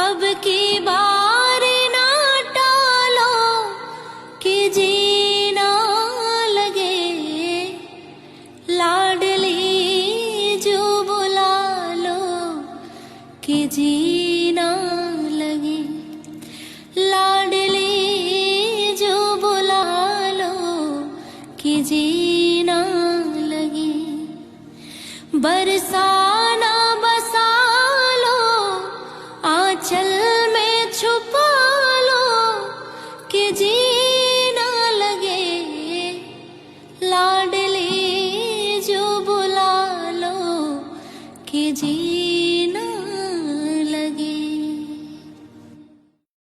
अब की बार ना टालो कि जीना लगे, लाडली जो बुला लो कि जीना लगे, लाडली जो बुला लो कि जीना लगे। बरसाना बसा लो, आंचल में छुपा लो कि जीना लगे, लाडली जो बुला लो कि जी